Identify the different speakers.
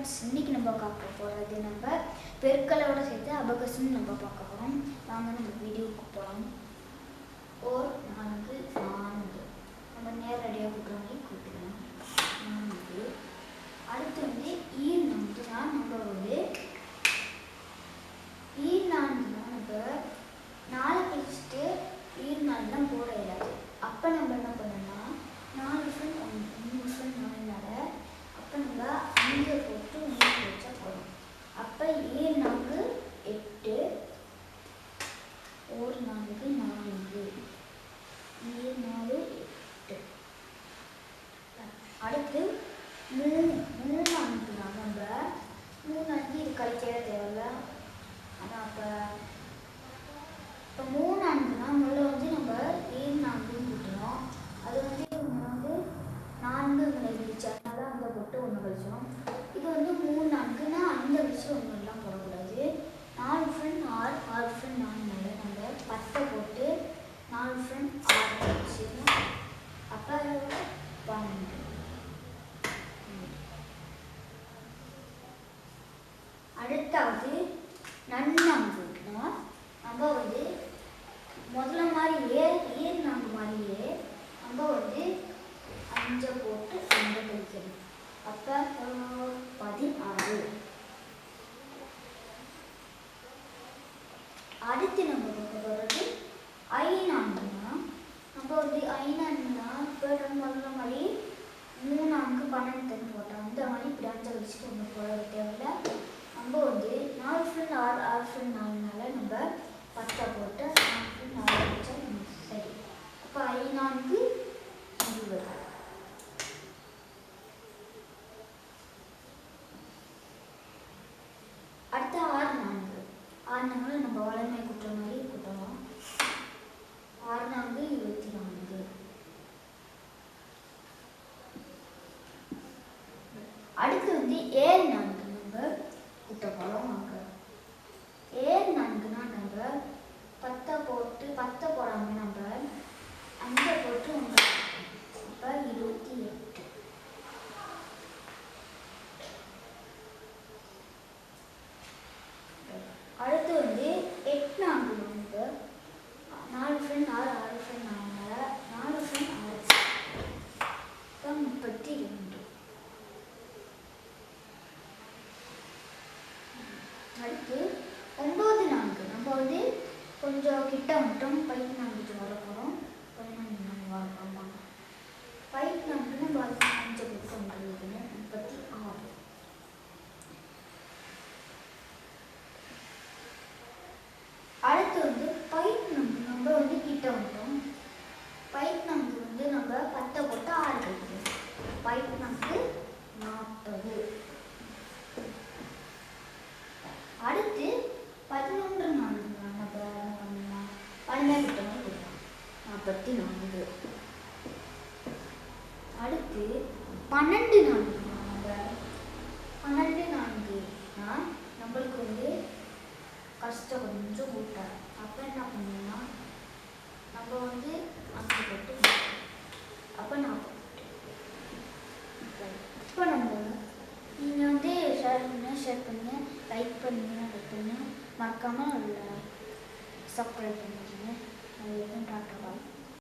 Speaker 1: Friends, இன்னைக்கு நம்ம பார்க்க போகிறது நம்ம பெருக்களோட சேர்த்து அபகஸ்ன்னு நம்ம பார்க்க போகிறோம். வாங்க நம்ம வீடியோவுக்கு போகலாம். ஓர் 4 4 நம்ம நேரடியாக கூட்டுற மாதிரி கூட்டலாம். 4 அடுத்து வந்து ஈர் 4 தான். நம்ம வந்து ஈர் 4 தான் நம்ம 4 கழிச்சுட்டு ஈர் 4 தான் போட இல்லாது. அப்போ நம்ம என்ன பண்ணோம்னா 4 ஃப்ரெண்ட் 3 ஃப்ரெண்ட் 4 அப்போ நம்ம 5 போட்டு 3 வச்சா போதும். அப்போ ஈர் 4 8 ஓர் 4 4 ஈர் 4 8. அடுத்து 3 4 தான். நம்ம 3 5 இது கழிக்கவே தேவையில்ல. ஆனால் இப்போ 3 4 முதல்ல வந்து நம்ம ஈர் 4 கூட்டணும். அது வந்து 4 கழிச்சு அதனால அங்கே போட்டு 1 கழிச்சோம். இது வந்து 3 4னா அந்த கழிச்சு 1 போடக்கூடாது. 4 ஃப்ரெண்ட் 6 ஃப்ரெண்ட் 4 நம்ம 10 போட்டு 4 ஃப்ரெண்ட் 6 கழிச்சு அப்போ 12. அடுத்தாவது நன்னாங்குனா நம்ம வந்து முதல்ல மாதிரியே ஈர் 4 மாதிரியே நம்ம வந்து 5 போட்டு 2 கழிக்கணும். அப்போ 16. அடுத்து நம்ம பார்க்க போகிறது I4னா நம்ம வந்து I4னா இப்போ முதல்ல மாதிரி 3 4 12 போட்டோம். அந்த மாதிரி இப்படி 5 கழிச்சுட்டு 1 போட தேவையில்லை. நம்ம வந்து 4 ஃப்ரெண்ட் 6 ஃப்ரெண்ட் 4 நம்ம 10 போட்டு 4 ஃப்ரெண்ட் 4 கழிச்சா சரி. அப்போ I4 20. அடுத்து 6 4 நம்ம வளமை கூட்டுற மாதிரி கூட்டலாம். 6 4 24. அடுத்து வந்து 7 4 நம்ம கூட்ட போகிறோம். வாங்க 7 4னா நம்ம 10 போட்டு 10 போடாமல் நம்ம 5 போட்டு 1 அப்போ 28. அடுத்து வந்து 8 4 வந்து 4 ஃப்ரெண்ட் 6 ஃப்ரெண்ட் 4 ஃப்ரெண்ட் 6 இப்போ 32. அடுத்து 9 4 நம்ம வந்து கொஞ்சம் கிட்ட மட்டும் 14 வர போகிறோம். 14 வர போகிறோம். 14 நம்ம 5 போட்டு 36. அடுத்து வந்து 14 நம்ம வந்து கிட்ட வந்துட்டோம். 14 வந்து நம்ம 10 போட்டு 6 கழிக்கணும். 14 40. அடுத்து 11 4 நம்ம பழமை கிட்டமே கொடுக்கலாம். 44. அடுத்து 12 4 நம்ம 12 4னா நம்மளுக்கு வந்து கஷ்டம் கொஞ்சம் கூட்டார். அப்போ என்ன பண்ணணும்னா நம்ம வந்து 5 போட்டு அப்போ 40. இப்போ நம்ம நீங்கள் வந்து ஷேர் பண்ணுங்கள், லைக் பண்ணுங்கள், மறக்காமல் சப்ஸ்கிரைப் பண்ணுங்க. டாட்டா பாய்.